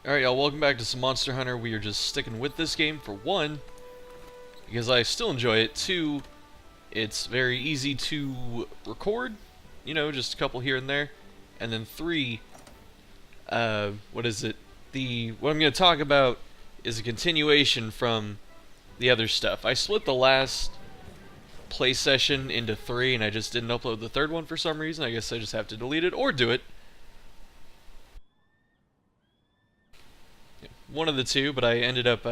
Alright, y'all, welcome back to some Monster Hunter. We are just sticking with this game for one, because I still enjoy it. Two, it's very easy to record, you know, just a couple here and there. And then three, what is it? What I'm going to talk about is a continuation from the other stuff. I split the last play session into three, and I just didn't upload the third one for some reason. I guess I just have to delete it or do it. One of the two, but I ended up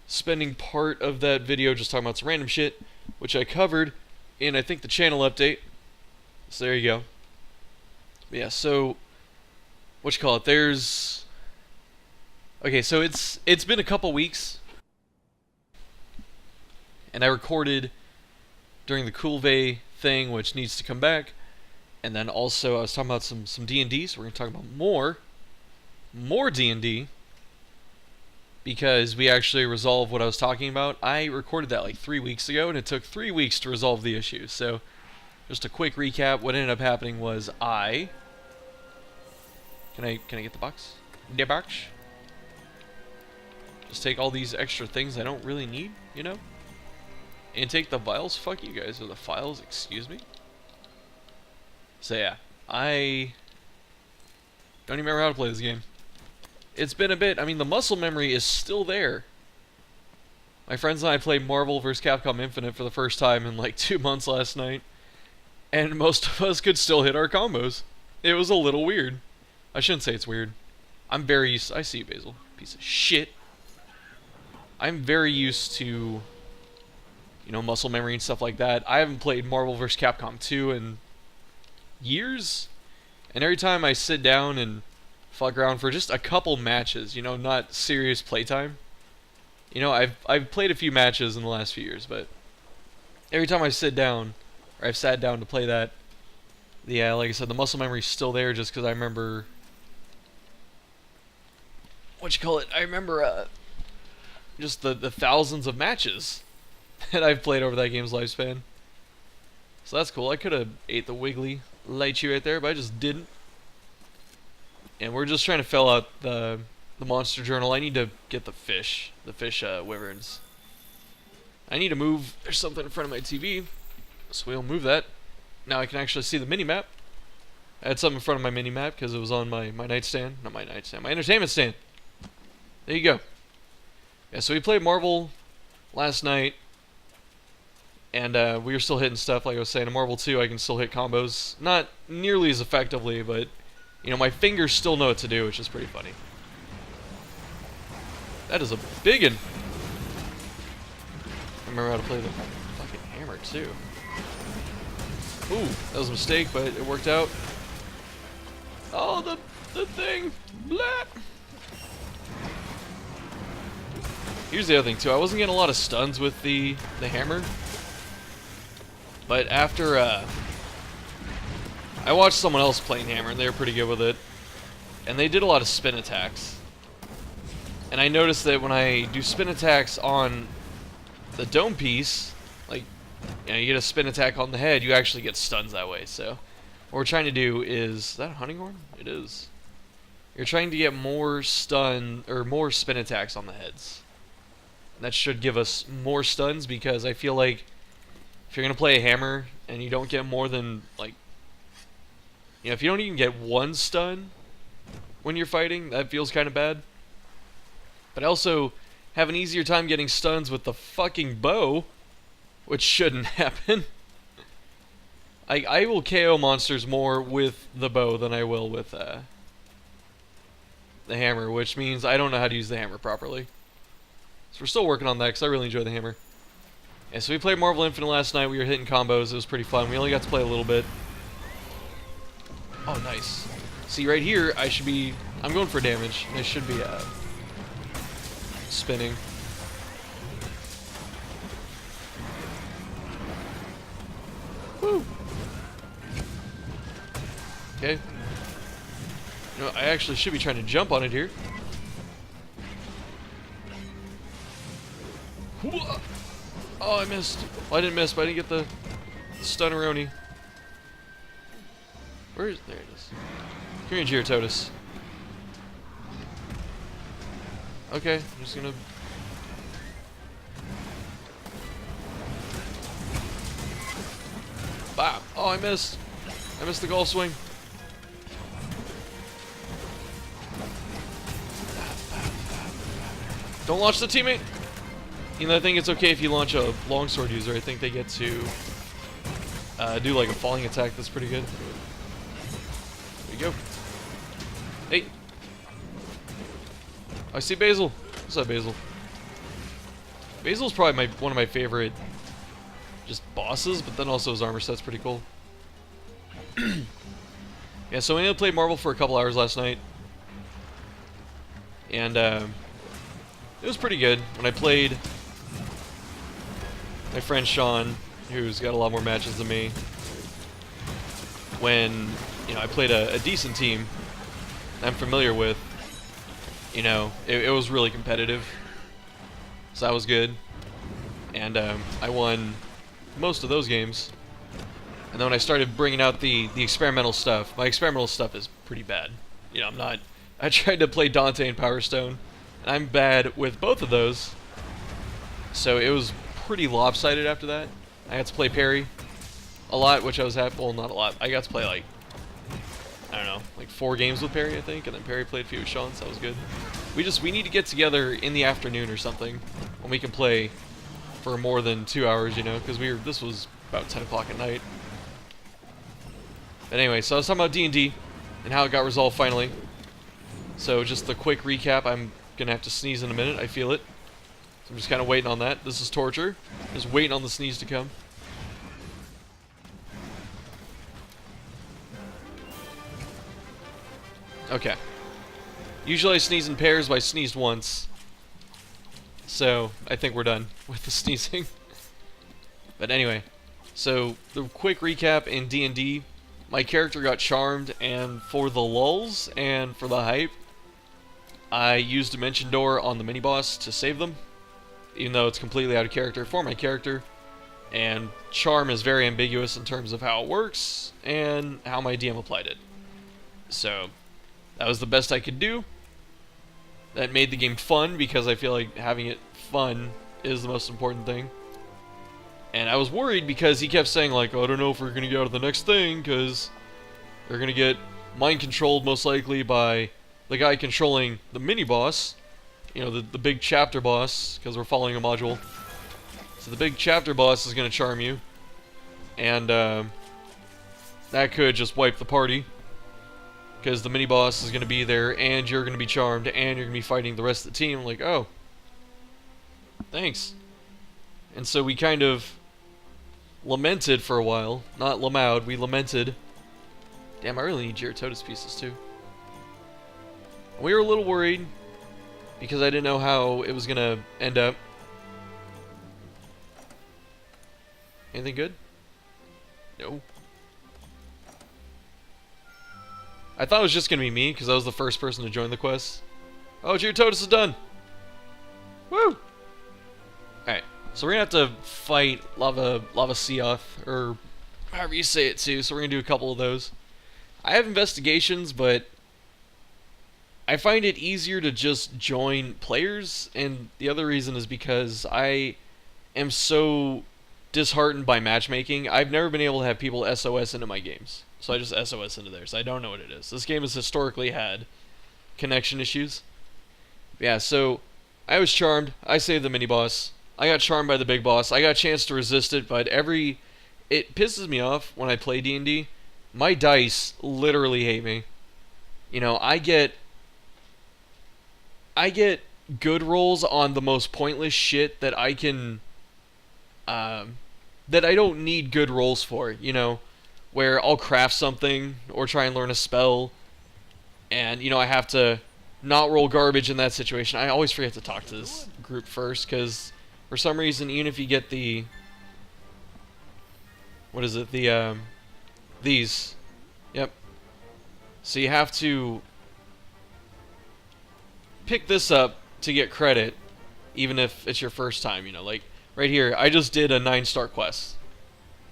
spending part of that video just talking about some random shit, which I covered in, I think, the channel update. So there you go. But yeah, so what you call it? Okay, so it's been a couple weeks, and I recorded during the Coolvay thing, which needs to come back, and then also I was talking about some D&D, so we're gonna talk about more D&D. Because we actually resolved what I was talking about. I recorded that like 3 weeks ago, and it took 3 weeks to resolve the issue. So, just a quick recap. What ended up happening was Can I get the box? The box? Just take all these extra things I don't really need, you know? And take the vials? Fuck you guys, or the files, excuse me? So yeah, I don't even remember how to play this game. It's been a bit. I mean, the muscle memory is still there. My friends and I played Marvel vs. Capcom Infinite for the first time in like 2 months last night, and most of us could still hit our combos. It was a little weird. I shouldn't say it's weird. I'm very used to, I see you, Basil. Piece of shit. I'm very used to, you know, muscle memory and stuff like that. I haven't played Marvel vs. Capcom 2 in years, and every time I sit down and fuck around for just a couple matches, you know, not serious playtime. You know, I've played a few matches in the last few years, but every time I sit down, or I've sat down to play that, yeah, like I said, the muscle memory's still there just because I remember, I remember just the thousands of matches that I've played over that game's lifespan. So that's cool. I could have ate the Wiggly Lychee right there, but I just didn't. And we're just trying to fill out the monster journal. I need to get the fish wyverns. I need to move. There's something in front of my TV, so we'll move that. Now I can actually see the mini-map. I had something in front of my mini-map because it was on my nightstand. Not my nightstand, my entertainment stand. There you go. Yeah, so we played Marvel last night, and we were still hitting stuff, like I was saying. In Marvel 2, I can still hit combos. Not nearly as effectively, but you know, my fingers still know what to do, which is pretty funny. That is a biggin. I remember how to play the fucking hammer, too. Ooh, that was a mistake, but it worked out. Oh, the thing. Blah. Here's the other thing, too. I wasn't getting a lot of stuns with the hammer. But after, I watched someone else playing hammer, and they were pretty good with it. And they did a lot of spin attacks. And I noticed that when I do spin attacks on the dome piece, like, you know, you get a spin attack on the head, you actually get stuns that way. So what we're trying to do is that a hunting horn? It is. You're trying to get more stun, or more spin attacks on the heads. And that should give us more stuns, because I feel like if you're going to play a hammer, and you don't get more than, like, you know, if you don't even get one stun when you're fighting, that feels kind of bad. But I also have an easier time getting stuns with the fucking bow, which shouldn't happen. I will KO monsters more with the bow than I will with the hammer, which means I don't know how to use the hammer properly. So we're still working on that, because I really enjoy the hammer. Yeah, so we played Marvel Infinite last night. We were hitting combos. It was pretty fun. We only got to play a little bit. Oh, nice. See, right here, I'm going for damage. I should be, spinning. Woo! Okay. You know, I actually should be trying to jump on it here. Oh, I missed. Well, I didn't miss, but I didn't get the stunneroni. There it is. Come here, Girototus. Okay, I'm just gonna... Bam! Oh, I missed! I missed the golf swing. Don't launch the teammate! You know, I think it's okay if you launch a longsword user. I think they get to do like a falling attack that's pretty good. There you go. Hey! I see Basil. What's up, Basil? Basil's probably one of my favorite just bosses, but then also his armor set's pretty cool. Yeah, so we ended up playing Marvel for a couple hours last night. And it was pretty good. When I played, my friend Sean, who's got a lot more matches than me, when, you know, I played a decent team I'm familiar with, you know, it was really competitive. So that was good. And I won most of those games. And then when I started bringing out the experimental stuff, my experimental stuff is pretty bad. You know, I tried to play Dante and Power Stone, and I'm bad with both of those. So it was pretty lopsided after that. I got to play Perry a lot, which I was happy. Well, not a lot. I got to play like, I don't know, like 4 games with Perry, I think, and then Perry played a few with Sean, so that was good. We need to get together in the afternoon or something when we can play for more than 2 hours, you know, because this was about 10 o'clock at night. But anyway, so I was talking about D&D and how it got resolved finally. So just the quick recap. I'm gonna have to sneeze in a minute. I feel it. So I'm just kind of waiting on that. This is torture. Just waiting on the sneeze to come. Okay. Usually I sneeze in pairs, but I sneezed once. So I think we're done with the sneezing. But anyway, so the quick recap in D&D. My character got charmed, and for the lulz and for the hype, I used Dimension Door on the mini-boss to save them, even though it's completely out of character for my character. And charm is very ambiguous in terms of how it works and how my DM applied it. So that was the best I could do. That made the game fun, because I feel like having it fun is the most important thing. And I was worried because he kept saying, like, oh, I don't know if we're going to go to the next thing, because they're going to get mind-controlled, most likely, by the guy controlling the mini-boss. You know, the big chapter boss, because we're following a module. So the big chapter boss is going to charm you. And that could just wipe the party, because the mini-boss is going to be there, and you're going to be charmed, and you're going to be fighting the rest of the team. Like, oh, thanks. And so we kind of lamented for a while. Not lamowed, we lamented. Damn, I really need Gerototus pieces too. We were a little worried, because I didn't know how it was going to end up. Anything good? No. I thought it was just going to be me, because I was the first person to join the quest. Oh, Gerototus is done! Woo! Alright. So we're going to have to fight Lava Seoth, or however you say it too, so we're going to do a couple of those. I have investigations, but I find it easier to just join players, and the other reason is because I am so disheartened by matchmaking. I've never been able to have people SOS into my games, so I just SOS into theirs. I don't know what it is. This game has historically had connection issues. Yeah, so I was charmed. I saved the mini-boss. I got charmed by the big boss. I got a chance to resist it, but it pisses me off when I play D&D. My dice literally hate me. You know, I get good rolls on the most pointless shit that I can, that I don't need good rolls for, you know, where I'll craft something or try and learn a spell, and, you know, I have to not roll garbage in that situation. I always forget to talk to this group first, because for some reason, even if you get the, what is it, these, yep, so you have to pick this up to get credit, even if it's your first time, you know, like, right here, I just did a 9-star quest,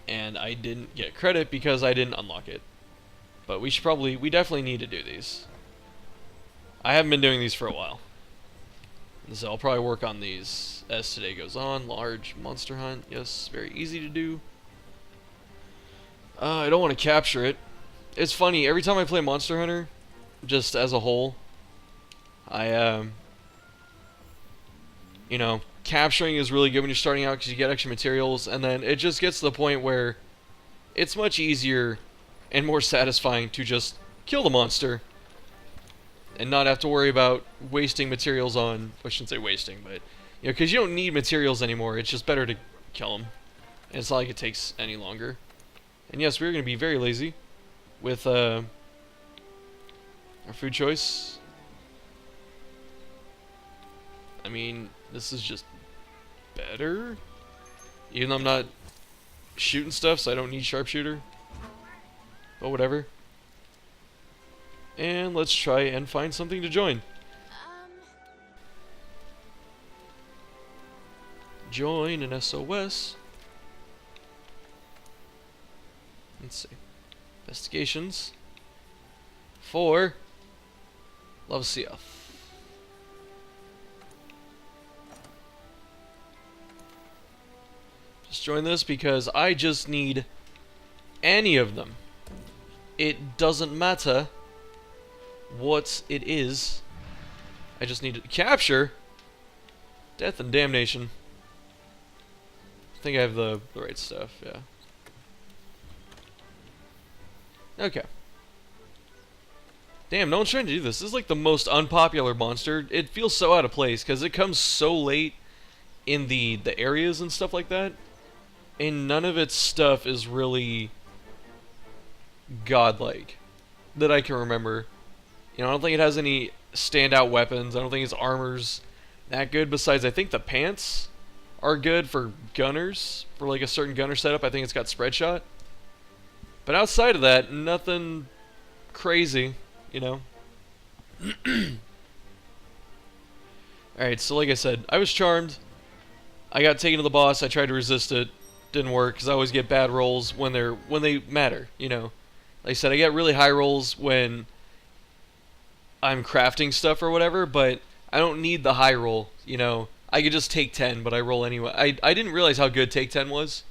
and I didn't get credit because I didn't unlock it, but we definitely need to do these. I haven't been doing these for a while. So I'll probably work on these as today goes on. Large monster hunt, yes, very easy to do. I don't want to capture it. It's funny, every time I play Monster Hunter, just as a whole, I, you know, capturing is really good when you're starting out because you get extra materials, and then it just gets to the point where it's much easier and more satisfying to just kill the monster and not have to worry about wasting materials on, I shouldn't say wasting, but, you know, because you don't need materials anymore, it's just better to kill them, and it's not like it takes any longer. And yes, we're going to be very lazy with our food choice. I mean, this is just better. Even though I'm not shooting stuff, so I don't need sharpshooter. But whatever. And let's try and find something to join. Join an SOS. Let's see. Investigations. For Lovesiah. Just join this because I just need any of them. It doesn't matter what it is. I just need to capture. Death and damnation. I think I have the right stuff, yeah. Okay. Damn, no one's trying to do this. This is like the most unpopular monster. It feels so out of place because it comes so late in the areas and stuff like that. And none of its stuff is really godlike that I can remember. You know, I don't think it has any standout weapons. I don't think its armor's that good. Besides, I think the pants are good for gunners. For like a certain gunner setup, I think it's got spread shot. But outside of that, nothing crazy, you know. Alright, so like I said, I was charmed. I got taken to the boss. I tried to resist it. Didn't work, because I always get bad rolls when they matter, you know. Like I said, I get really high rolls when I'm crafting stuff or whatever, but I don't need the high roll, you know. I could just take 10, but I roll anyway. I didn't realize how good take 10 was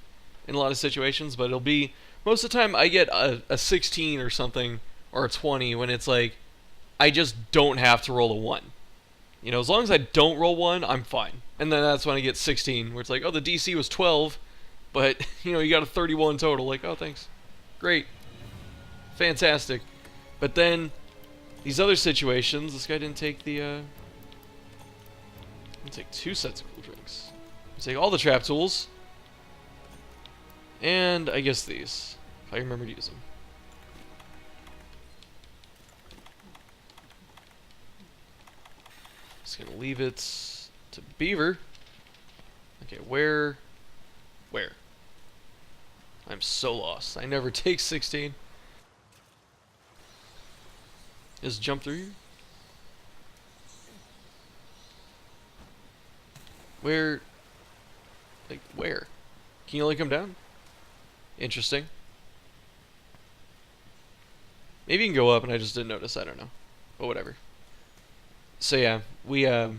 in a lot of situations, but it'll be... Most of the time, I get a 16 or something, or a 20, when it's like, I just don't have to roll a 1. You know, as long as I don't roll 1, I'm fine. And then that's when I get 16, where it's like, oh, the DC was 12, but, you know, you got a 31 total. Like, oh, thanks. Great. Fantastic. But then, these other situations, this guy didn't take the, didn't take 2 sets of cool drinks. Take all the trap tools. And I guess these, if I remember to use them. Just gonna leave it to Beaver. Okay, where? I'm so lost. I never take 16. Just jump through here. Where? Like, where? Can you only come down? Interesting. Maybe you can go up and I just didn't notice, I don't know. But whatever. So yeah, we got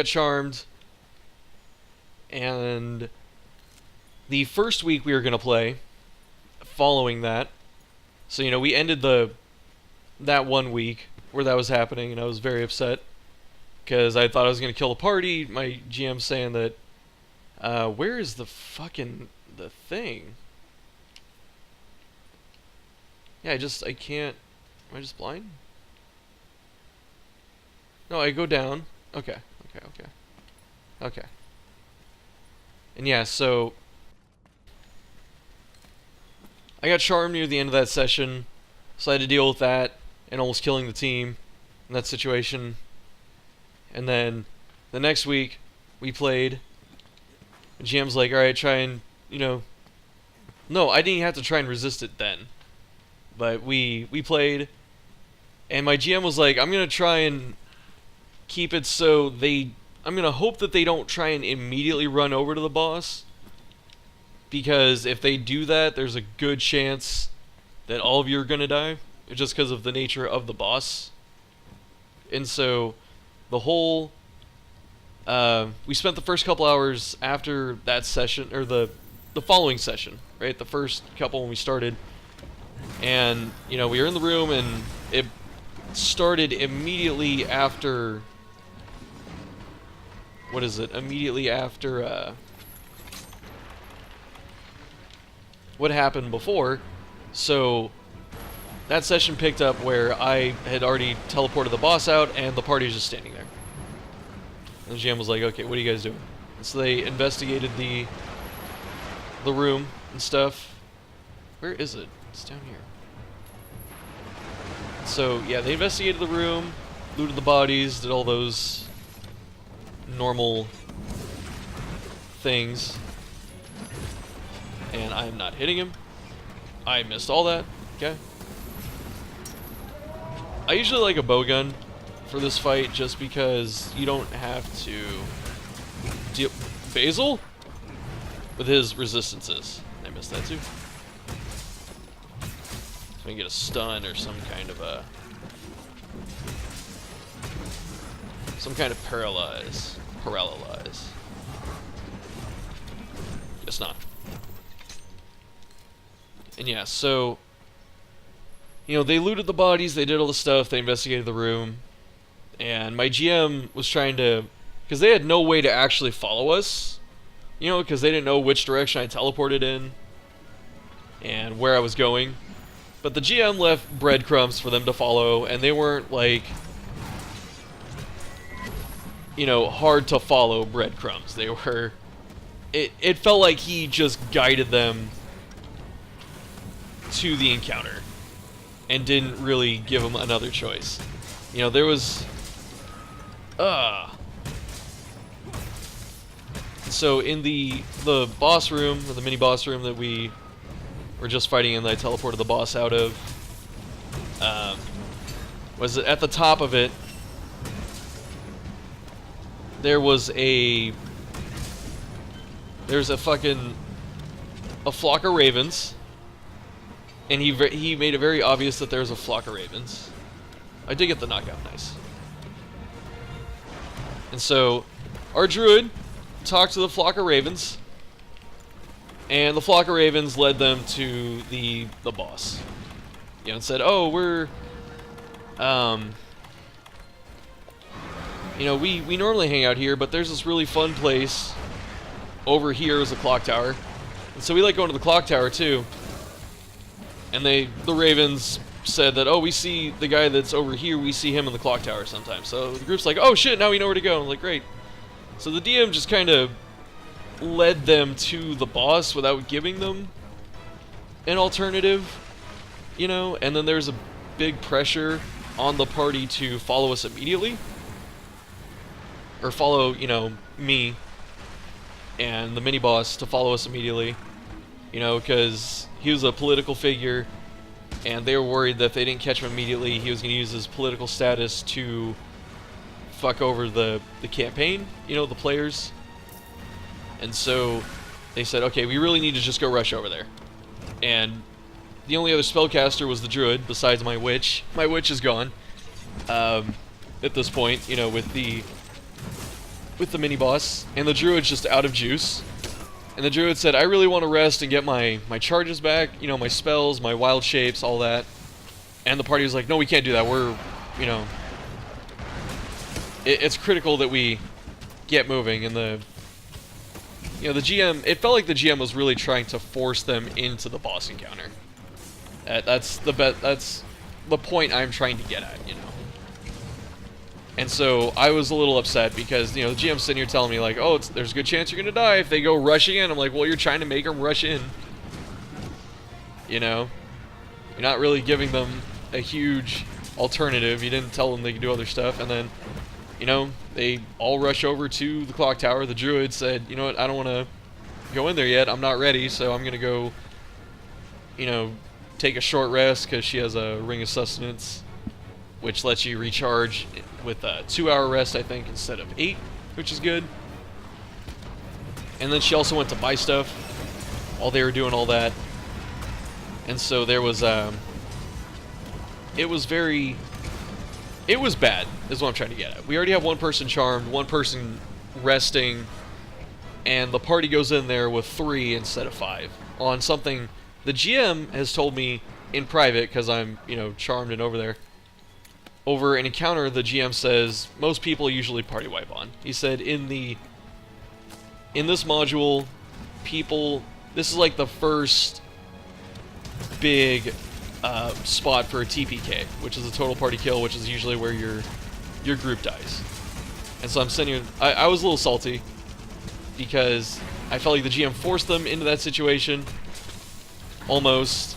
charmed. And the first week we were gonna play, following that, so you know, we ended that 1 week where that was happening, and I was very upset because I thought I was gonna kill the party. My GM saying that, where is the fucking the thing? Yeah, I can't. Am I just blind? No, I go down. Okay. And yeah, so I got charmed near the end of that session, so I had to deal with that and almost killing the team in that situation. And then the next week we played. GM's like, alright, try and, you know... No, I didn't have to try and resist it then. But we played, and my GM was like, I'm going to try and keep it so I'm going to hope that they don't try and immediately run over to the boss. Because if they do that, there's a good chance that all of you are going to die. Just because of the nature of the boss. And so, the whole we spent the first couple hours after that session, or the following session, right? The first couple when we started, and you know, we were in the room, and it started immediately after. What is it? Immediately after what happened before. So that session picked up where I had already teleported the boss out, and the party's just standing there. And the GM was like, "Okay, what are you guys doing?" And so they investigated the room and stuff. Where is it? It's down here. So yeah, they investigated the room, looted the bodies, did all those normal things. And I'm not hitting him. I missed all that. Okay. I usually like a bowgun for this fight just because you don't have to deal Basil with his resistances. I missed that too. So I get a stun or some kind of paralyze. Guess not. And yeah, so you know, they looted the bodies, they did all the stuff, they investigated the room, and my GM was trying to, because they had no way to actually follow us, you know, because they didn't know which direction I teleported in and where I was going. But the GM left breadcrumbs for them to follow, and they weren't like, you know, hard to follow breadcrumbs. They were, it felt like he just guided them to the encounter and didn't really give them another choice. You know, there was so in the boss room, or the mini boss room that we were just fighting in, that I teleported the boss out of, was at the top of it, there's a flock of ravens, and he made it very obvious that there's a flock of ravens. I did get the knockout, nice. And so our druid talked to the flock of ravens, and the flock of ravens led them to the boss. You know, and said, "Oh, we're you know, we normally hang out here, but there's this really fun place over here is a clock tower. And so we like going to the clock tower too." And the ravens said that, "Oh, we see the guy that's over here, we see him in the clock tower sometimes." So the group's like, "Oh shit, now we know where to go." I'm like, "Great." So the DM just kind of led them to the boss without giving them an alternative, you know, and then there's a big pressure on the party to follow us immediately. Or follow, you know, me and the mini-boss to follow us immediately, you know, because he was a political figure, and they were worried that if they didn't catch him immediately, he was going to use his political status to fuck over the campaign, you know, the players. And so they said, "Okay, we really need to just go rush over there." And the only other spellcaster was the druid, besides my witch. My witch is gone at this point, you know, with the mini-boss, and the druid's just out of juice. And the druid said, "I really want to rest and get my charges back, you know, my spells, my wild shapes, all that." And the party was like, "No, we can't do that. We're, you know, it's critical that we get moving." And the GM, it felt like the GM was really trying to force them into the boss encounter. That's the point I'm trying to get at, you know. And so I was a little upset because, you know, the GM's sitting here telling me, like, "Oh, there's a good chance you're going to die if they go rushing in." I'm like, "Well, you're trying to make them rush in. You know? You're not really giving them a huge alternative. You didn't tell them they could do other stuff." And then, you know, they all rush over to the clock tower. The druid said, "You know what, I don't want to go in there yet. I'm not ready, so I'm going to go, you know, take a short rest," because she has a Ring of Sustenance, which lets you recharge with a 2-hour rest, I think, instead of 8, which is good. And then she also went to buy stuff while they were doing all that. And so there was, it was very it was bad, is what I'm trying to get at. We already have one person charmed, one person resting, and the party goes in there with 3 instead of 5 on something the GM has told me in private, because I'm, you know, charmed and over there. Over an encounter, the GM says most people usually party wipe on. He said in this module, this is like the first big spot for a TPK, which is a total party kill, which is usually where your group dies. And so I'm sitting here, I was a little salty because I felt like the GM forced them into that situation, almost.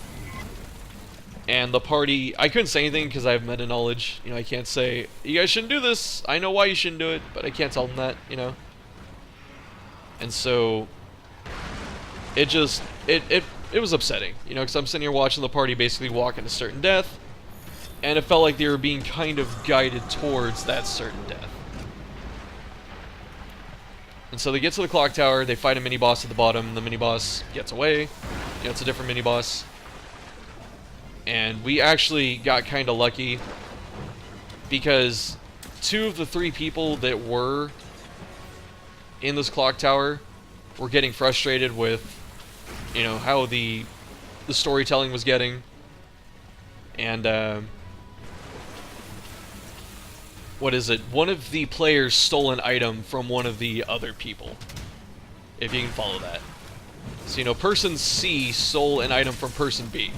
And the party, I couldn't say anything because I have meta knowledge. You know, I can't say, you guys shouldn't do this. I know why you shouldn't do it, but I can't tell them that, you know. And so it just, it was upsetting, you know, because I'm sitting here watching the party basically walk into certain death, and it felt like they were being kind of guided towards that certain death. And so they get to the clock tower, they fight a mini-boss at the bottom, the mini-boss gets away. You know, it's a different mini-boss. And we actually got kind of lucky because 2 of the 3 people that were in this clock tower were getting frustrated with, you know, how the storytelling was getting. And what is it? One of the players stole an item from one of the other people, if you can follow that. So, you know, person C stole an item from person B.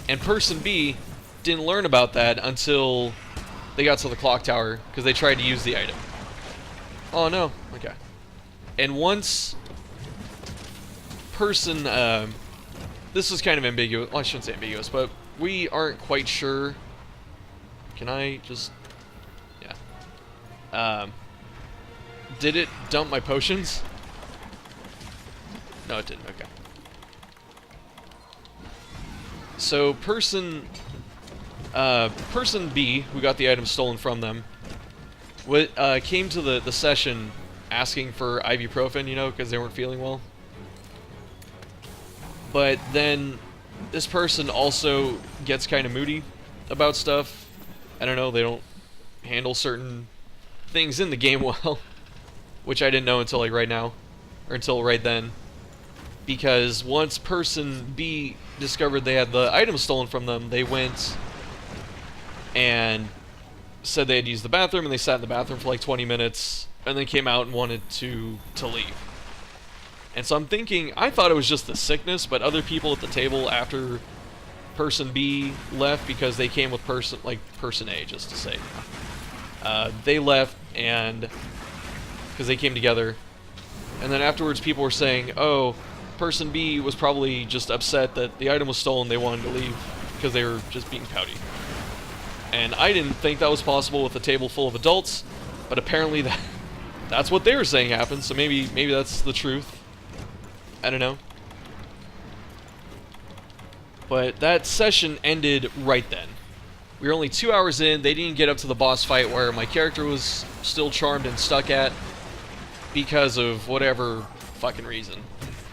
And person B didn't learn about that until they got to the clock tower, because they tried to use the item. Oh no, okay. And once person, this is kind of ambiguous, well, I shouldn't say ambiguous, but we aren't quite sure. Can I just, yeah. Did it dump my potions? No, it didn't, okay. So person B, who got the item stolen from them, came to the session asking for ibuprofen, you know, because they weren't feeling well. But then this person also gets kind of moody about stuff. I don't know, they don't handle certain things in the game well, which I didn't know until like right now, or until right then. Because once person B discovered they had the item stolen from them, they went and said they had used the bathroom, and they sat in the bathroom for like 20 minutes, and then came out and wanted to leave. And so I'm thinking, I thought it was just the sickness, but other people at the table after person B left, because they came with person A, just to say. They left, and because they came together, and then afterwards people were saying, oh, person B was probably just upset that the item was stolen, they wanted to leave because they were just being pouty. And I didn't think that was possible with a table full of adults, but apparently that's what they were saying happened, so maybe that's the truth. I don't know. But that session ended right then. We were only 2 hours in, they didn't get up to the boss fight where my character was still charmed and stuck at because of whatever fucking reason.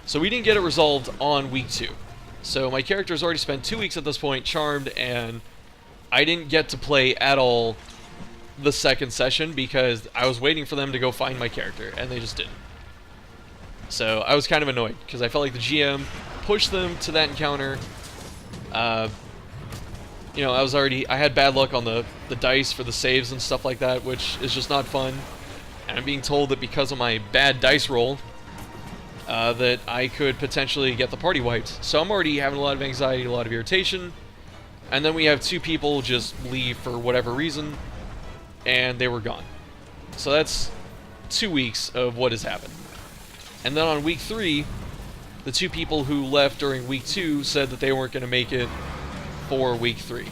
So we didn't get it resolved on week 2. So my character's already spent 2 weeks at this point charmed, and I didn't get to play at all the second session because I was waiting for them to go find my character, and they just didn't. So I was kind of annoyed because I felt like the GM pushed them to that encounter. You know, I had bad luck on the dice for the saves and stuff like that, which is just not fun. And I'm being told that because of my bad dice roll, that I could potentially get the party wiped. So I'm already having a lot of anxiety, a lot of irritation. And then we have 2 people just leave for whatever reason, and they were gone. So that's 2 weeks of what has happened. And then on week 3, the 2 people who left during week 2 said that they weren't going to make it for week 3.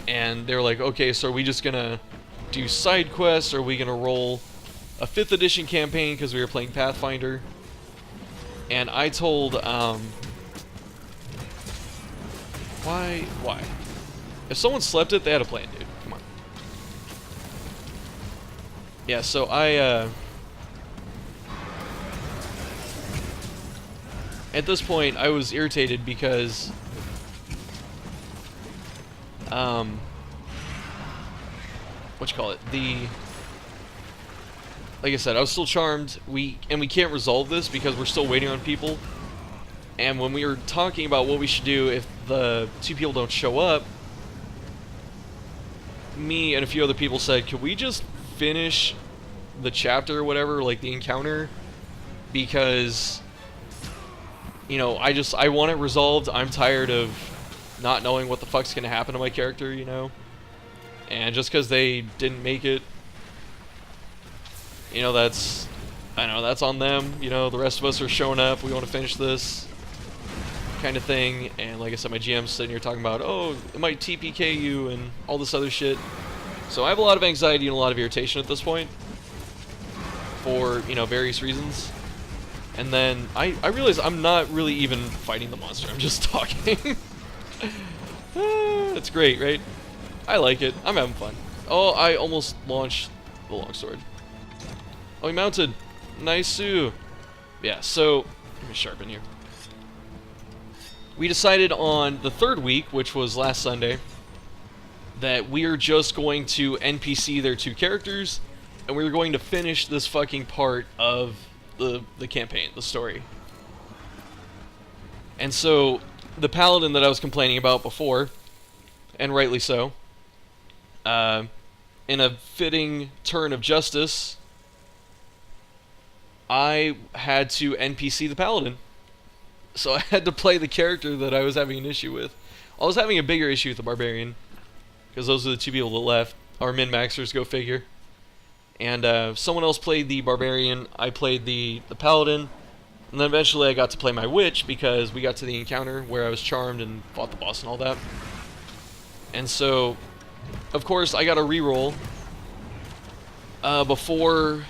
And they were like, okay, so are we just going to do side quests, or are we going to roll a 5th edition campaign because we were playing Pathfinder? And I told, why? If someone slept it, they had a plan, dude. Come on. Yeah, so at this point, I was irritated because, what you call it, like I said, I was still charmed. We can't resolve this because we're still waiting on people. And when we were talking about what we should do if the 2 people don't show up, me and a few other people said, could we just finish the chapter or whatever, like the encounter? Because, you know, I want it resolved. I'm tired of not knowing what the fuck's gonna happen to my character, you know? And just because they didn't make it, you know, that's on them. You know, the rest of us are showing up. We want to finish this kind of thing. And like I said, my GM's sitting here talking about, oh, it might TPK you and all this other shit. So I have a lot of anxiety and a lot of irritation at this point for, you know, various reasons. And then I realize I'm not really even fighting the monster. I'm just talking. It's great, right? I like it. I'm having fun. Oh, I almost launched the longsword. Oh, he mounted. Nice. Yeah, so let me sharpen here. We decided on the 3rd week, which was last Sunday, that we're just going to NPC their 2 characters, and we're going to finish this fucking part of the campaign, the story. And so, the paladin that I was complaining about before, and rightly so, in a fitting turn of justice, I had to NPC the paladin. So I had to play the character that I was having an issue with. I was having a bigger issue with the barbarian, because those are the 2 people that left. Our min-maxers, go figure. And someone else played the barbarian, I played the paladin, and then eventually I got to play my witch, because we got to the encounter where I was charmed and fought the boss and all that. And so, of course, I got a reroll before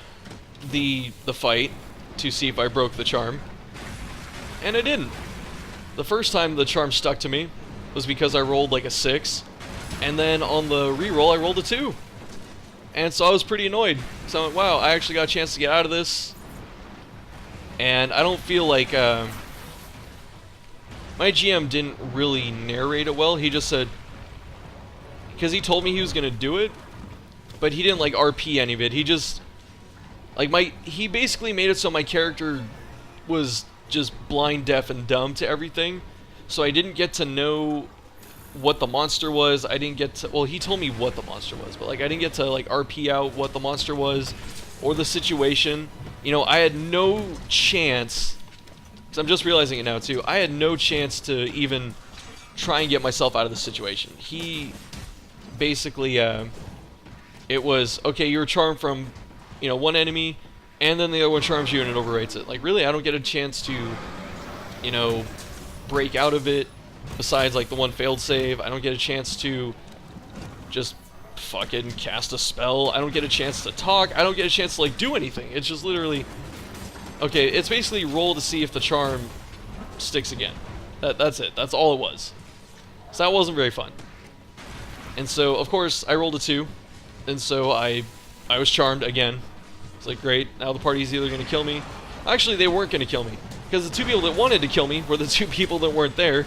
the fight to see if I broke the charm, and I didn't. The first time the charm stuck to me was because I rolled like a 6, and then on the reroll I rolled a 2, and so I was pretty annoyed. So I went, wow, I actually got a chance to get out of this, and I don't feel like my GM didn't really narrate it well. He just said, because he told me he was gonna do it, but he didn't like RP any of it. He just he basically made it so my character was just blind, deaf, and dumb to everything. So I didn't get to know what the monster was. I didn't get to, well, he told me what the monster was, but like I didn't get to like RP out what the monster was or the situation. You know, I had no chance, because I'm just realizing it now too, I had no chance to even try and get myself out of the situation. He basically, it was, okay, you're charmed from, you know, one enemy, and then the other one charms you and it overwrites it. Like, really, I don't get a chance to, you know, break out of it, besides, like, the one failed save. I don't get a chance to just fucking cast a spell. I don't get a chance to talk. I don't get a chance to, like, do anything. It's just literally, okay, it's basically roll to see if the charm sticks again. That's it. That's all it was. So that wasn't very fun. And so, of course, I rolled a 2, and so I was charmed again. It's like, great, now the party's either going to kill me. Actually, they weren't going to kill me, because the 2 people that wanted to kill me were the 2 people that weren't there,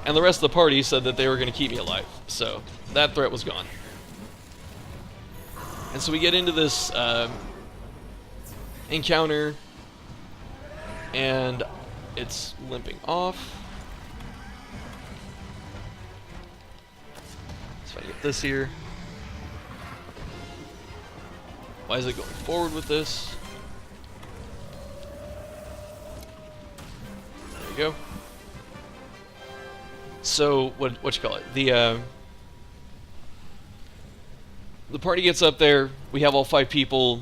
and the rest of the party said that they were going to keep me alive. So, that threat was gone. And so we get into this encounter, and it's limping off. So I get this here. Why is it going forward with this? There we go. So, what you call it? The party gets up there, we have all 5 people,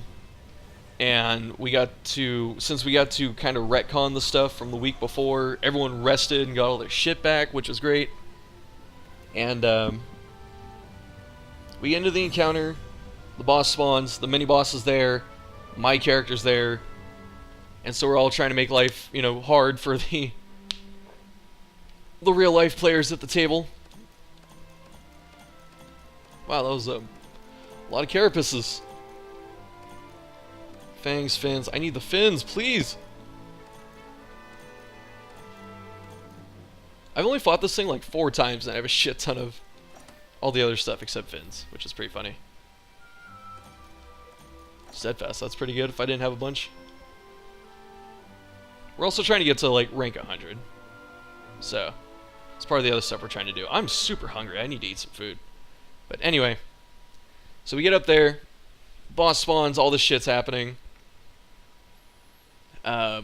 and we got to, since we got to kind of retcon the stuff from the week before, everyone rested and got all their shit back, which was great. And we get into the encounter. The boss spawns, the mini-boss is there, my character's there, and so we're all trying to make life, you know, hard for the real-life players at the table. Wow, that was a lot of carapaces. Fangs, fins. I need the fins, please! I've only fought this thing like 4 times, and I have a shit ton of all the other stuff except fins, which is pretty funny. Steadfast, that's pretty good if I didn't have a bunch. We're also trying to get to, like, rank 100. So, it's part of the other stuff we're trying to do. I'm super hungry. I need to eat some food. But anyway, so we get up there. Boss spawns. All this shit's happening. The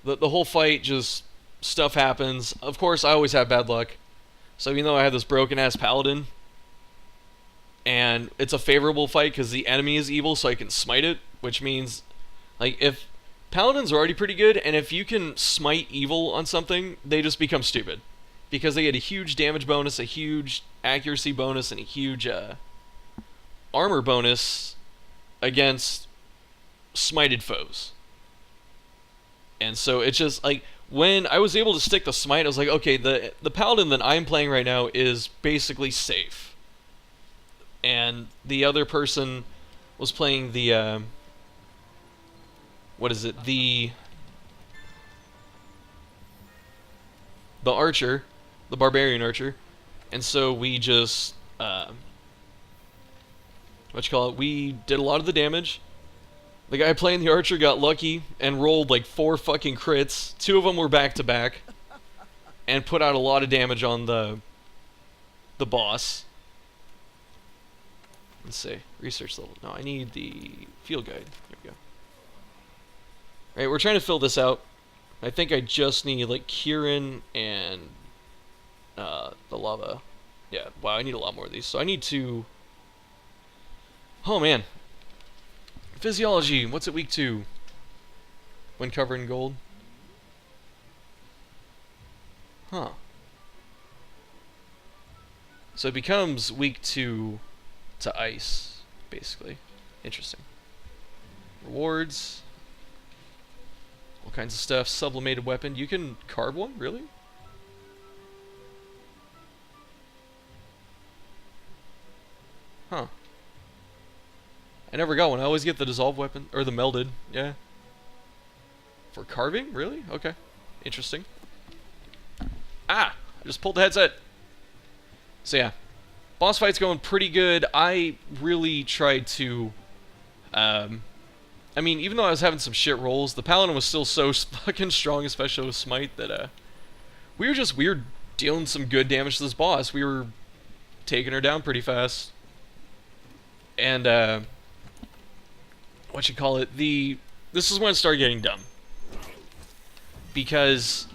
whole fight, just stuff happens. Of course, I always have bad luck. So even though I have this broken-ass paladin, and it's a favorable fight because the enemy is evil, so I can smite it, which means, like, if paladins are already pretty good, and if you can smite evil on something, they just become stupid. Because they get a huge damage bonus, a huge accuracy bonus, and a huge armor bonus against smited foes. And so it's just, like, when I was able to stick the smite, I was like, okay, the paladin that I'm playing right now is basically safe. And the other person was playing the, what is it, the archer, the barbarian archer. And so we just, we did a lot of the damage. The guy playing the archer got lucky and rolled like 4 fucking crits. 2 of them were back to back, and put out a lot of damage on the boss. Let's see, research level. No, I need the field guide. There we go. Alright, we're trying to fill this out. I think I just need like Kieran and the lava. Yeah, wow, I need a lot more of these. So I need to... Oh man. Physiology, what's it weak to? When covered in gold? Huh. So it becomes weak to ice, basically. Interesting. Rewards. All kinds of stuff. Sublimated weapon. You can carve one? Really? Huh. I never got one. I always get the dissolved weapon, or the melded, yeah. For carving? Really? Okay. Interesting. Ah! I just pulled the headset! So yeah. Boss fight's going pretty good. I really tried to, I mean, even though I was having some shit rolls, the paladin was still so fucking strong, especially with smite, that, we were dealing some good damage to this boss. We were taking her down pretty fast. And, this is when it started getting dumb. Because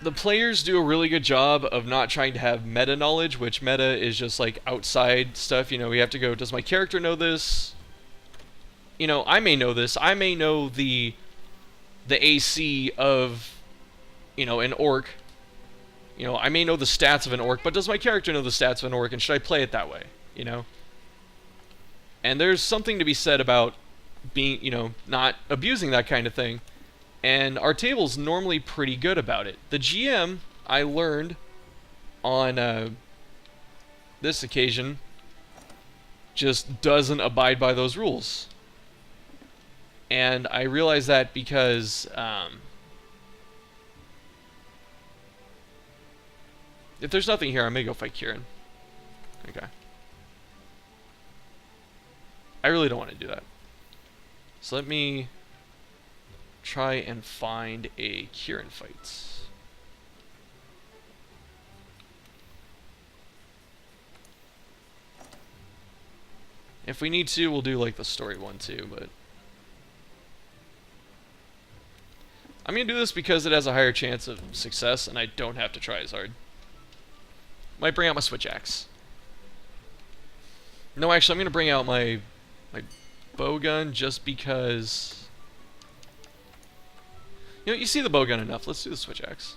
the players do a really good job of not trying to have meta knowledge, which meta is just like outside stuff. You know, we have to go, does my character know this? You know, I may know this. I may know the AC of, you know, an orc. You know, I may know the stats of an orc, but does my character know the stats of an orc, and should I play it that way? You know? And there's something to be said about being, you know, not abusing that kind of thing. And our table's normally pretty good about it. The GM, I learned on this occasion, just doesn't abide by those rules. And I realize that because if there's nothing here, I may go fight Kieran. Okay. I really don't want to do that. So let me try and find a Kieran fight. If we need to, we'll do like the story one too, but I'm gonna do this because it has a higher chance of success and I don't have to try as hard. Might bring out my switch axe. No, actually, I'm gonna bring out my bow gun just because. You know, you see the bow gun enough. Let's do the switch axe.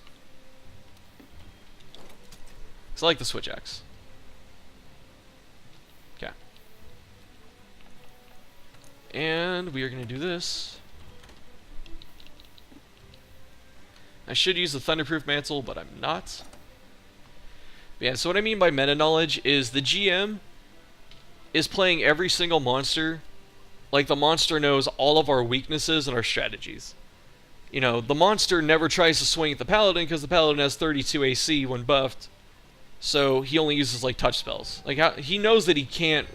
Because I like the switch axe. Okay. And we are going to do this. I should use the Thunderproof Mantle, but I'm not. But yeah, so what I mean by meta knowledge is the GM is playing every single monster like the monster knows all of our weaknesses and our strategies. You know, the monster never tries to swing at the paladin because the paladin has 32 AC when buffed. So he only uses like touch spells. Like he knows that he can't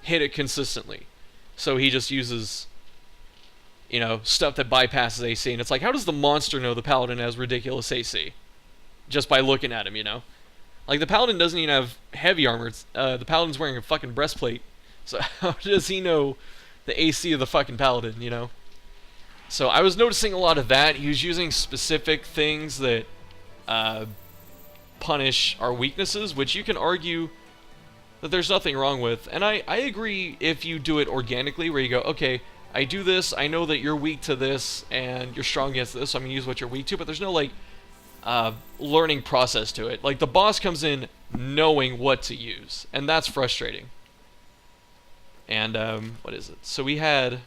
hit it consistently. So he just uses, you know, stuff that bypasses AC. And it's like, how does the monster know the paladin has ridiculous AC? Just by looking at him, you know? Like, the paladin doesn't even have heavy armor. The paladin's wearing a fucking breastplate. So how does he know the AC of the fucking paladin, you know? So I was noticing a lot of that. He was using specific things that punish our weaknesses, which you can argue that there's nothing wrong with. And I agree if you do it organically, where you go, okay, I do this, I know that you're weak to this, and you're strong against this, so I'm going to use what you're weak to, but there's no, like, learning process to it. Like, the boss comes in knowing what to use, and that's frustrating. And, what is it? So we had...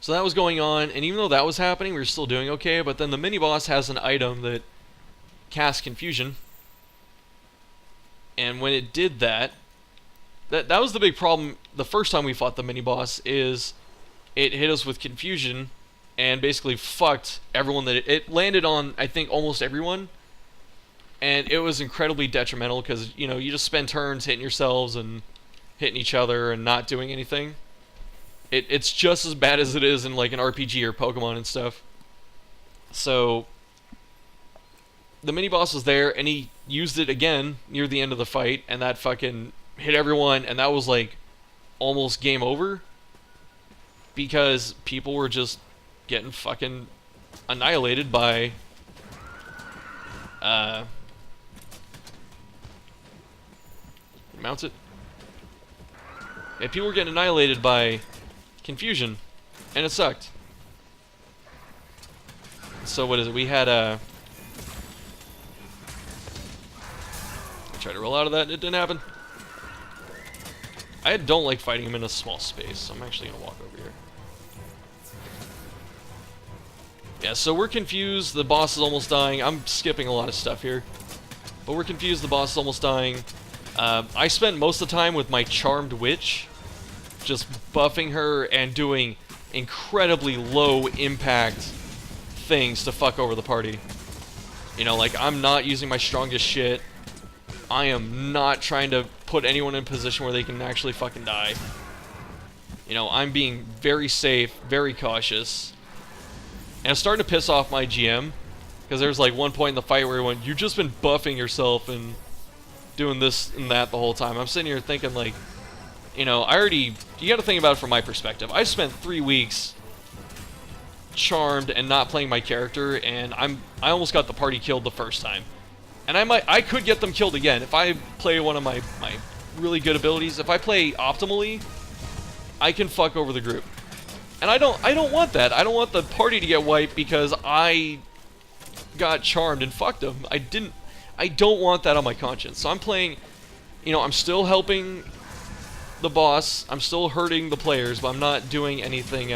So that was going on, and even though that was happening, we were still doing okay, but then the mini-boss has an item that casts confusion. And when it did that, that was the big problem the first time we fought the mini-boss, is it hit us with confusion and basically fucked everyone that it landed on. I think almost everyone. And it was incredibly detrimental because, you know, you just spend turns hitting yourselves and hitting each other and not doing anything. It's just as bad as it is in like an RPG or Pokemon and stuff. So the mini-boss was there, and he used it again near the end of the fight, and that fucking hit everyone, and that was like almost game over because people were just getting fucking annihilated by mounts it. Yeah, people were getting annihilated by confusion, and it sucked. So what is it? We had I tried to roll out of that, and it didn't happen. I don't like fighting him in a small space, so I'm actually gonna walk over here. Yeah, so we're confused. The boss is almost dying. I'm skipping a lot of stuff here, but we're confused. The boss is almost dying. I spent most of the time with my Charmed Witch, just buffing her and doing incredibly low impact things to fuck over the party. You know, like, I'm not using my strongest shit. I am not trying to put anyone in a position where they can actually fucking die. You know, I'm being very safe, very cautious. And it's starting to piss off my GM, because there's like one point in the fight where he went, "You've just been buffing yourself and doing this and that the whole time." I'm sitting here thinking, like, you know, you gotta think about it from my perspective. I spent 3 weeks charmed and not playing my character, and I almost got the party killed the first time. And I could get them killed again if I play one of my really good abilities. If I play optimally, I can fuck over the group. And I don't want that. I don't want the party to get wiped because I got charmed and fucked them. I don't want that on my conscience. So I'm playing, you know, I'm still helping the boss. I'm still hurting the players, but I'm not doing anything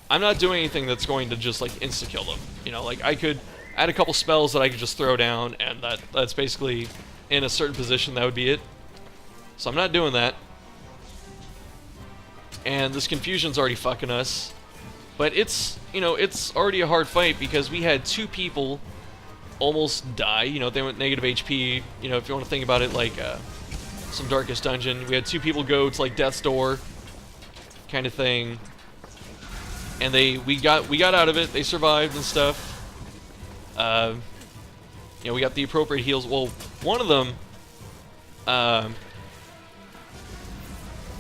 that's going to just like insta kill them. You know, like I had a couple spells that I could just throw down, and that's basically in a certain position, that would be it. So I'm not doing that. And this confusion's already fucking us. But it's, you know, it's already a hard fight because we had 2 people almost die. You know, they went negative HP. You know, if you want to think about it like some Darkest Dungeon. We had 2 people go to like Death's Door kind of thing. And we got out of it. They survived and stuff. You know, we got the appropriate heals. Well, one of them,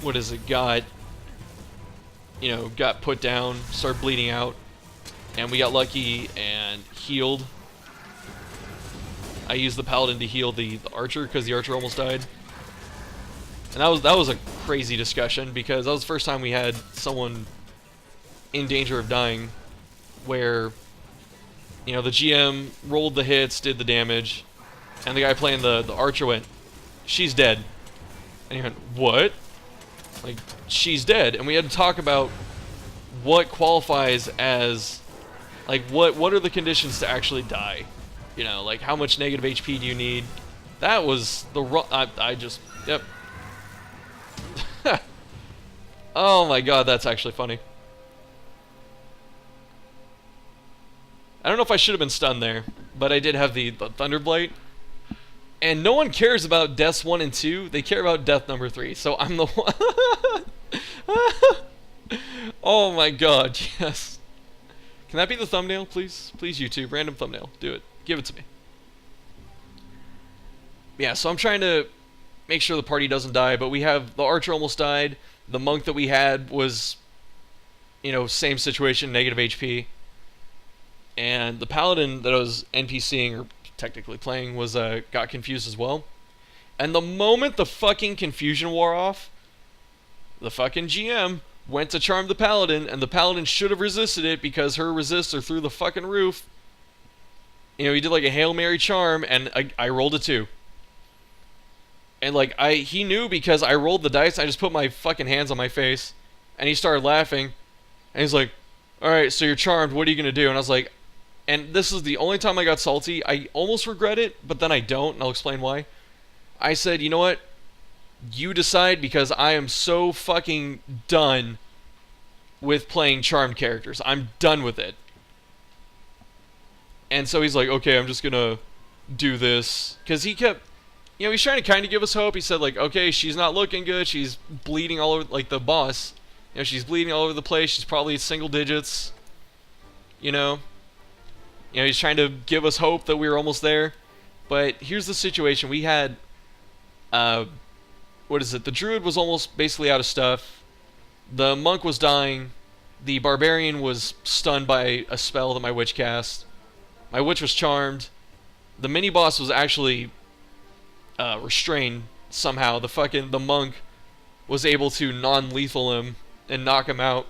what is it, got put down, started bleeding out, and we got lucky and healed. I used the paladin to heal the archer because the archer almost died. And that was a crazy discussion because that was the first time we had someone in danger of dying, where, you know, the GM rolled the hits, did the damage, and the guy playing the archer went, "She's dead." And he went, "What?" Like, she's dead. And we had to talk about what qualifies as, like, what are the conditions to actually die? You know, like, how much negative HP do you need? That was the yep. Oh my god, that's actually funny. I don't know if I should have been stunned there, but I did have the Thunderblight. And no one cares about deaths 1 and 2. They care about death number 3. So I'm the one. Oh my god, yes. Can that be the thumbnail, please? Please, YouTube. Random thumbnail. Do it. Give it to me. Yeah, so I'm trying to make sure the party doesn't die, but we have the archer almost died. The monk that we had was, you know, same situation, negative HP. And the paladin that I was NPCing, or technically playing, was got confused as well. And the moment the fucking confusion wore off, the fucking GM went to charm the paladin, and the paladin should have resisted it because her resists are through the fucking roof. You know, he did like a Hail Mary charm, and I rolled a 2. And like, he knew because I rolled the dice, I just put my fucking hands on my face, and he started laughing, and he's like, alright, so you're charmed, what are you gonna do? And I was like, and this is the only time I got salty. I almost regret it, but then I don't, and I'll explain why. I said, you know what? You decide, because I am so fucking done with playing charmed characters. I'm done with it. And so he's like, okay, I'm just gonna do this. Because he kept, you know, he's trying to kind of give us hope. He said, like, okay, she's not looking good. She's bleeding all over, like the boss. You know, she's bleeding all over the place. She's probably single digits. You know, he's trying to give us hope that we were almost there. But here's the situation. We had, what is it? The druid was almost basically out of stuff. The monk was dying. The barbarian was stunned by a spell that my witch cast. My witch was charmed. The mini-boss was actually restrained somehow. The monk was able to non-lethal him and knock him out.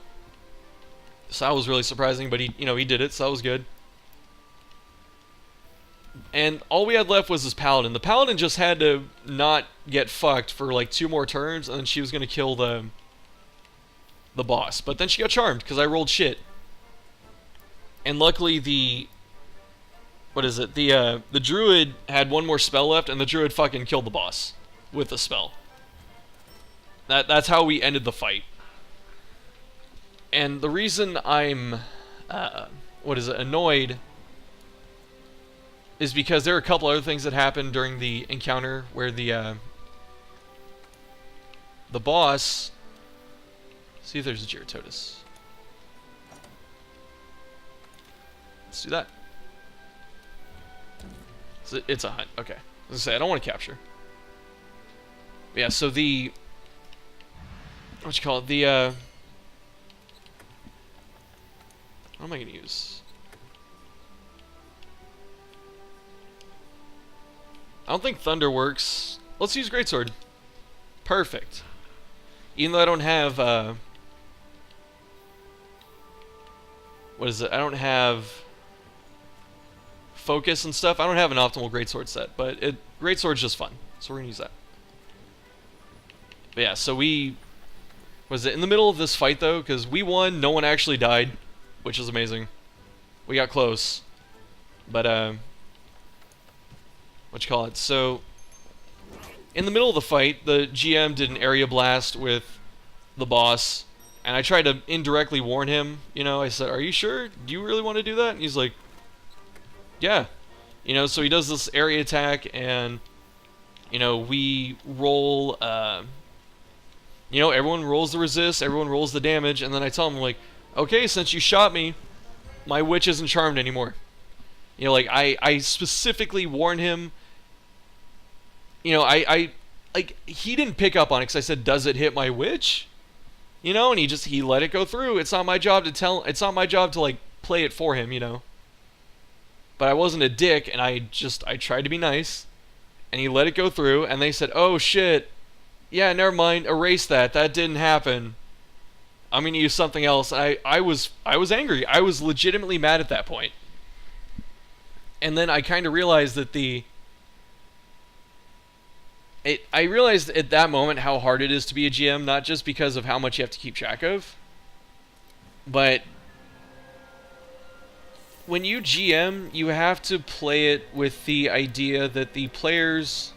So that was really surprising, but he did it, so that was good. And all we had left was this paladin. The paladin just had to not get fucked for like 2 more turns, and then she was gonna kill the boss. But then she got charmed because I rolled shit. And luckily the druid had 1 more spell left, and the druid fucking killed the boss with the spell. That's how we ended the fight. And the reason I'm annoyed is because there are a couple other things that happened during the encounter where the boss. See if there's a Gerototus. Let's do that. It's a hunt. Okay. As I say, I don't want to capture. Yeah. So the what you call it? The what am I gonna use? I don't think Thunder works. Let's use Greatsword. Perfect. Even though I don't have, what is it? I don't have focus and stuff. I don't have an optimal Greatsword set, but Greatsword's just fun. So we're gonna use that. But yeah, so in the middle of this fight though, because we won, no one actually died, which is amazing. We got close. But, what you call it? So, in the middle of the fight, the GM did an area blast with the boss, and I tried to indirectly warn him. You know, I said, "Are you sure? Do you really want to do that?" And he's like, "Yeah." You know, so he does this area attack, and you know, we roll. You know, everyone rolls the resist, everyone rolls the damage, and then I tell him, like, "Okay, since you shot me, my witch isn't charmed anymore." You know, like I specifically warned him. You know, I like, he didn't pick up on it because I said, "Does it hit my witch?" You know, and he let it go through. It's not my job to it's not my job to like play it for him, you know. But I wasn't a dick, and I tried to be nice, and he let it go through, and they said, "Oh shit, yeah, never mind, erase that. That didn't happen. I'm gonna use something else." And I was angry. I was legitimately mad at that point. And then I kind of realized that I realized at that moment how hard it is to be a GM, not just because of how much you have to keep track of, but when you GM, you have to play it with the idea that the players,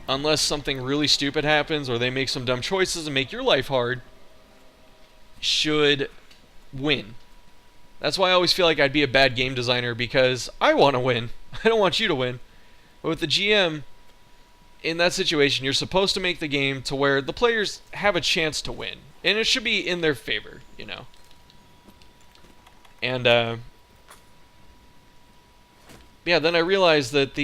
unless something really stupid happens or they make some dumb choices and make your life hard, should win. That's why I always feel like I'd be a bad game designer, because I want to win. I don't want you to win. But with the GM, in that situation, you're supposed to make the game to where the players have a chance to win. And it should be in their favor, you know. And, yeah, then I realized that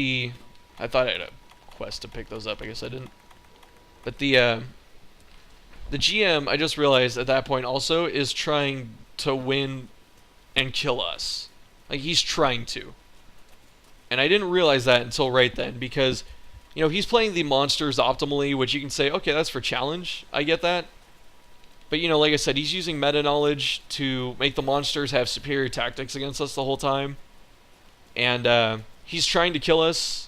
I thought I had a quest to pick those up. I guess I didn't. But the GM, I just realized at that point also, is trying to win and kill us. Like, he's trying to. And I didn't realize that until right then, because, you know, he's playing the monsters optimally, which you can say, okay, that's for challenge. I get that. But, you know, like I said, he's using meta knowledge to make the monsters have superior tactics against us the whole time. And he's trying to kill us.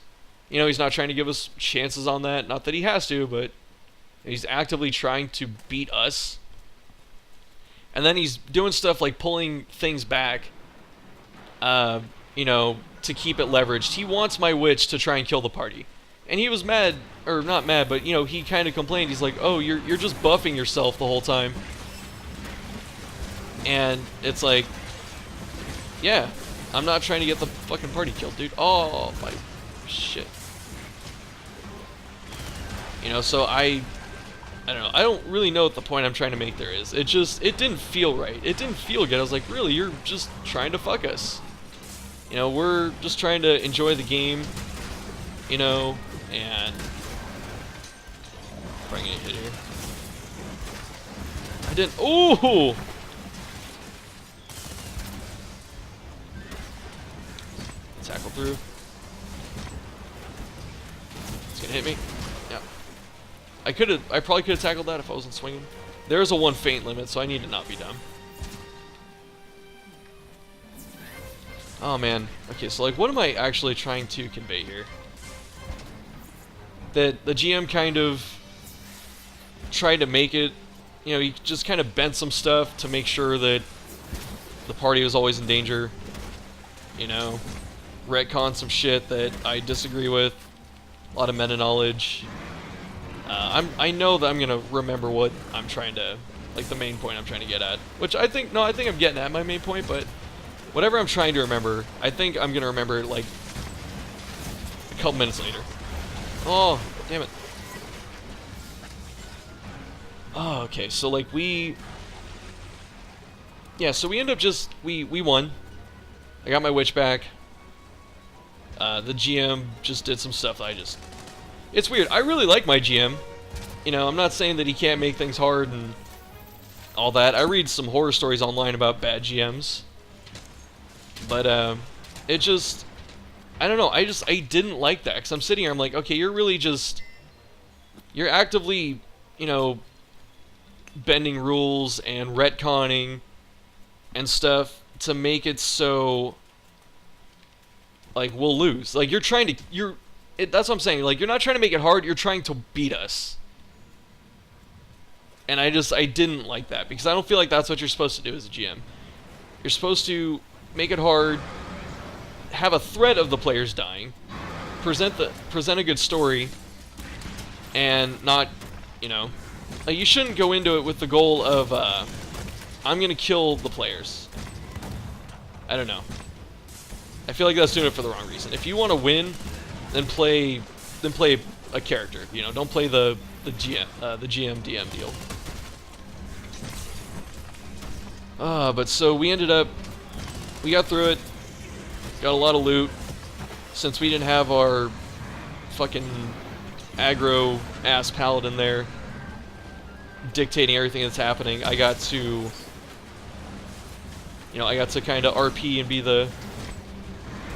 You know, he's not trying to give us chances on that. Not that he has to, but he's actively trying to beat us. And then he's doing stuff like pulling things back, you know, to keep it leveraged. He wants my witch to try and kill the party. And he was mad, or not mad, but, you know, he kind of complained. He's like, oh, you're just buffing yourself the whole time. And it's like, yeah, I'm not trying to get the fucking party killed, dude. Oh, my shit. You know, so I don't know. I don't really know what the point I'm trying to make there is. It didn't feel right. It didn't feel good. I was like, really, you're just trying to fuck us. You know, we're just trying to enjoy the game, you know, and probably gonna hit here. I didn't. Ooh! Tackle through. It's gonna hit me. Yeah. I probably could have tackled that if I wasn't swinging. There's a 1 feint limit, so I need to not be dumb. Oh man. Okay, so like, what am I actually trying to convey here? That the GM kind of tried to make it, you know, he just kind of bent some stuff to make sure that the party was always in danger. You know, retcon some shit that I disagree with. A lot of meta knowledge. I know that I'm gonna remember what I'm trying to, like, the main point I'm trying to get at. Which I think I'm getting at my main point, but whatever I'm trying to remember, I think I'm gonna remember it, like, a couple minutes later. Oh, damn it. Oh, okay, so, like, yeah, so we end up just, we won. I got my witch back. The GM just did some stuff that it's weird. I really like my GM. You know, I'm not saying that he can't make things hard and all that. I read some horror stories online about bad GMs. But, it just, I don't know, I didn't like that, because I'm sitting here, I'm like, okay, you're actively, you know, bending rules and retconning and stuff to make it so, like, we'll lose. Like, you're trying to, that's what I'm saying, like, you're not trying to make it hard, you're trying to beat us. And I didn't like that, because I don't feel like that's what you're supposed to do as a GM. You're supposed to make it hard, have a threat of the players dying, present a good story, and not, you know, like, you shouldn't go into it with the goal of, I'm gonna kill the players. I don't know. I feel like that's doing it for the wrong reason. If you want to win, then play a character. You know, don't play the GM DM deal. But so we got through it, got a lot of loot. Since we didn't have our fucking aggro ass paladin there dictating everything that's happening, I got to kind of RP and be the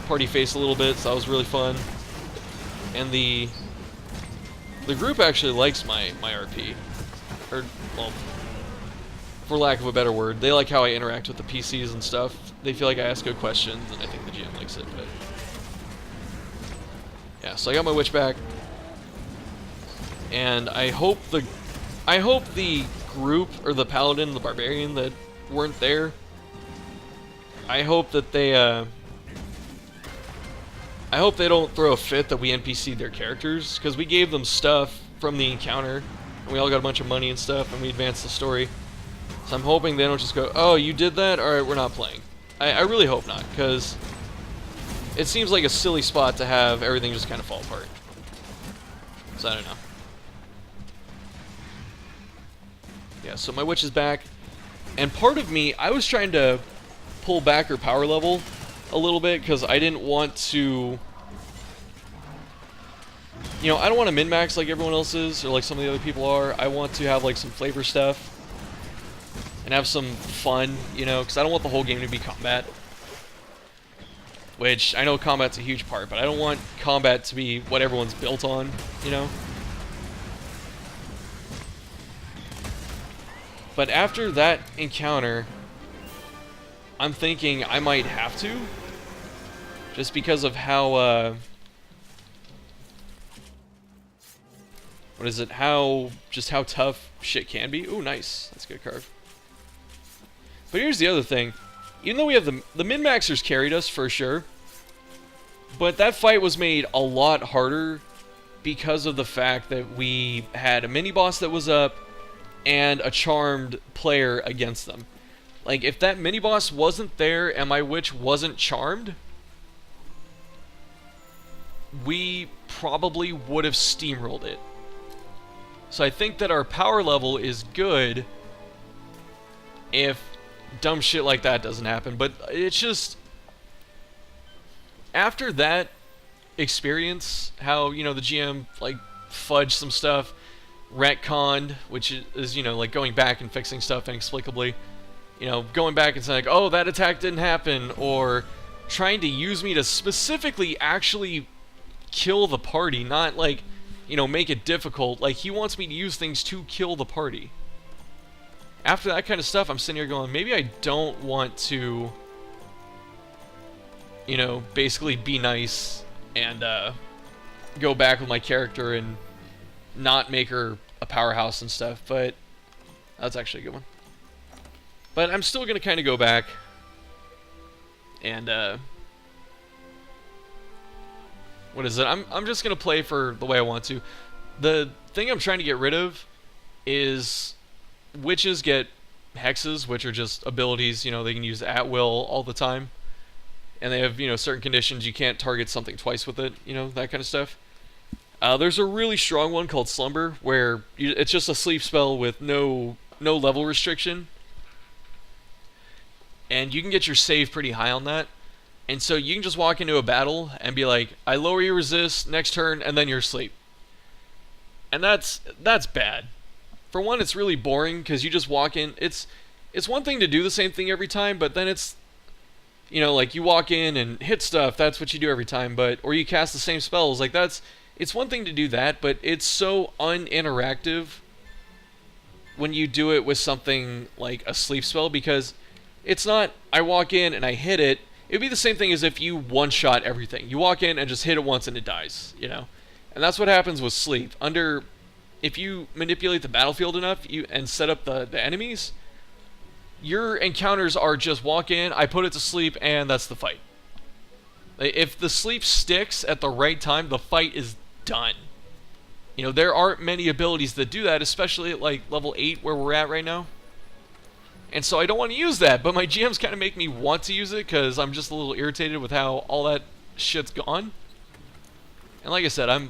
party face a little bit, so that was really fun. And the group actually likes my RP. Or, well, for lack of a better word, they like how I interact with the PCs and stuff. They feel like I ask good questions, and I think the GM likes it, but yeah, so I got my witch back. And I hope the group, or the paladin and the barbarian that weren't there, I hope they don't throw a fit that we NPC'd their characters, because we gave them stuff from the encounter, and we all got a bunch of money and stuff, and we advanced the story. So I'm hoping they don't just go, oh, you did that? Alright, we're not playing. I really hope not, because it seems like a silly spot to have everything just kind of fall apart. So I don't know. Yeah, so my witch is back. And part of me, I was trying to pull back her power level a little bit, because I didn't want to... You know, I don't want to min-max like everyone else is, or like some of the other people are. I want to have like some flavor stuff. And have some fun, you know, because I don't want the whole game to be combat. Which, I know combat's a huge part, but I don't want combat to be what everyone's built on, you know? But after that encounter, I'm thinking I might have to. Just because of how, what is it? Just how tough shit can be. Ooh, nice. That's a good card. But here's the other thing. Even though we have the min-maxers carried us for sure, but that fight was made a lot harder because of the fact that we had a mini-boss that was up and a charmed player against them. Like, if that mini-boss wasn't there and my witch wasn't charmed, we probably would have steamrolled it. So I think that our power level is good if dumb shit like that doesn't happen. But it's just, after that experience, how, you know, the GM like fudged some stuff, retconned, which is, you know, like going back and fixing stuff inexplicably, you know, going back and saying like, oh, that attack didn't happen, or trying to use me to specifically actually kill the party, not like, you know, make it difficult. Like, he wants me to use things to kill the party. After that kind of stuff, I'm sitting here going, maybe I don't want to, you know, basically be nice and go back with my character and not make her a powerhouse and stuff, but that's actually a good one. But I'm still going to kind of go back and, what is it? I'm just going to play for the way I want to. The thing I'm trying to get rid of is witches get hexes, which are just abilities, you know, they can use at will all the time. And they have, you know, certain conditions. You can't target something twice with it, you know, that kind of stuff. There's a really strong one called Slumber, where it's just a sleep spell with no level restriction. And you can get your save pretty high on that. And so you can just walk into a battle and be like, I lower your resist, next turn, and then you're asleep. And that's bad. For one, it's really boring, because you just walk in. It's one thing to do the same thing every time, but then it's, you know, like, you walk in and hit stuff, that's what you do every time, but, or you cast the same spells, like, it's one thing to do that, but it's so uninteractive when you do it with something like a sleep spell, because it's not, I walk in and I hit it. It'd be the same thing as if you one-shot everything. You walk in and just hit it once and it dies, you know? And that's what happens with sleep. If you manipulate the battlefield enough and set up the enemies, your encounters are just walk in, I put it to sleep, and that's the fight. If the sleep sticks at the right time, the fight is done. You know, there aren't many abilities that do that, especially at like level 8 where we're at right now. And so I don't want to use that, but my GMs kind of make me want to use it because I'm just a little irritated with how all that shit's gone. And like I said,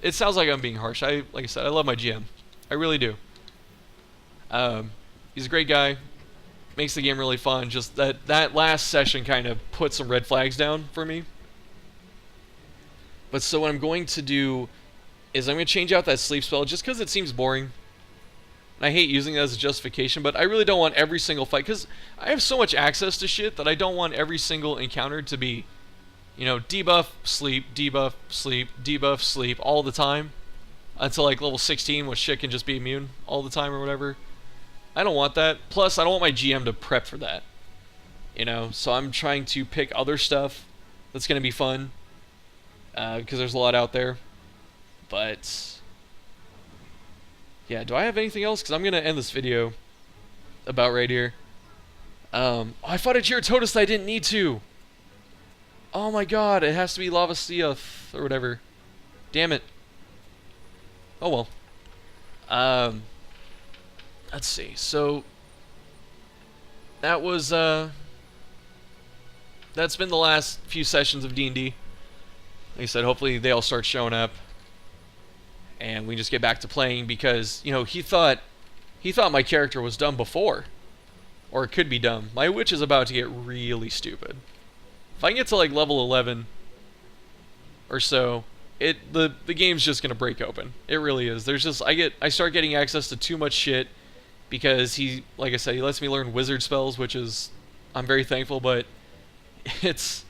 it sounds like I'm being harsh. Like I said, I love my GM. I really do. He's a great guy. Makes the game really fun. Just that last session kind of put some red flags down for me. But so what I'm going to do is I'm going to change out that sleep spell just because it seems boring. And I hate using that as a justification, but I really don't want every single fight, because I have so much access to shit that I don't want every single encounter to be, you know, debuff, sleep, debuff, sleep, debuff, sleep all the time until like level 16, where shit can just be immune all the time or whatever. I don't want that. Plus, I don't want my GM to prep for that, you know, so I'm trying to pick other stuff that's going to be fun, because there's a lot out there. But yeah, do I have anything else? Because I'm going to end this video about right here. I fought a Gyarados that I didn't need to. Oh my god, it has to be Lavasioth or whatever. Damn it. Oh well. Let's see. So that was that's been the last few sessions of D&D. Like I said, hopefully they all start showing up, and we just get back to playing, because he thought my character was dumb before, or it could be dumb. My witch is about to get really stupid. If I can get to like level 11 or so, the game's just gonna break open. It really is. There's just I start getting access to too much shit, because he, like I said, he lets me learn wizard spells, which is, I'm very thankful, but it's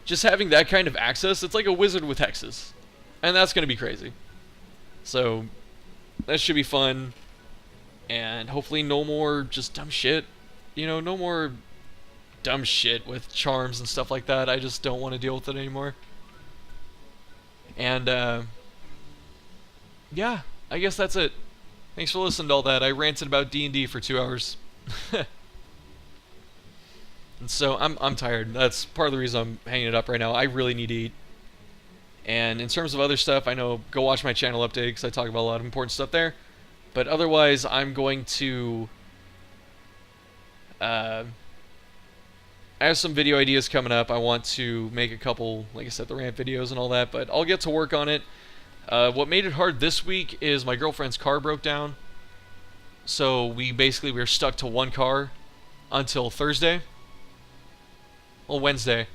just having that kind of access. It's like a wizard with hexes, and that's gonna be crazy. So that should be fun, and hopefully no more just dumb shit. No more dumb shit with charms and stuff like that. I just don't want to deal with it anymore. And yeah, I guess that's it. Thanks for listening to all that. I ranted about D&D for 2 hours. And so I'm tired. That's part of the reason I'm hanging it up right now. I really need to eat. And in terms of other stuff, I know, go watch my channel update, because I talk about a lot of important stuff there. But otherwise, I'm going to I have some video ideas coming up. I want to make a couple, like I said, the rant videos and all that, but I'll get to work on it. What made it hard this week is my girlfriend's car broke down. So we were stuck to one car until Thursday. Well, Wednesday.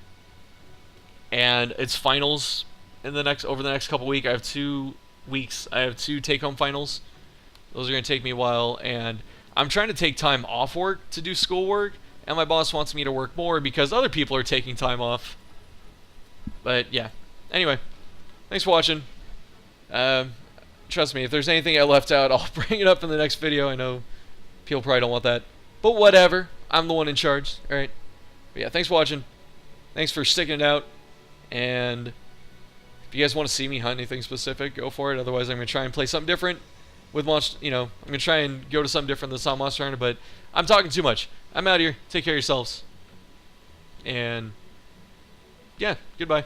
And it's finals over the next couple weeks. I have 2 weeks. I have 2 take-home finals. Those are going to take me a while, and I'm trying to take time off work to do schoolwork, and my boss wants me to work more because other people are taking time off. But yeah. Anyway, thanks for watching. Trust me, if there's anything I left out, I'll bring it up in the next video. I know people probably don't want that, but whatever. I'm the one in charge. All right. But yeah, thanks for watching. Thanks for sticking it out. And if you guys want to see me hunt anything specific, go for it. Otherwise, I'm going to try and play something different with Monster. I'm going to try and go to something different than Saw Monster Hunter, but I'm talking too much. I'm out of here. Take care of yourselves. And yeah, goodbye.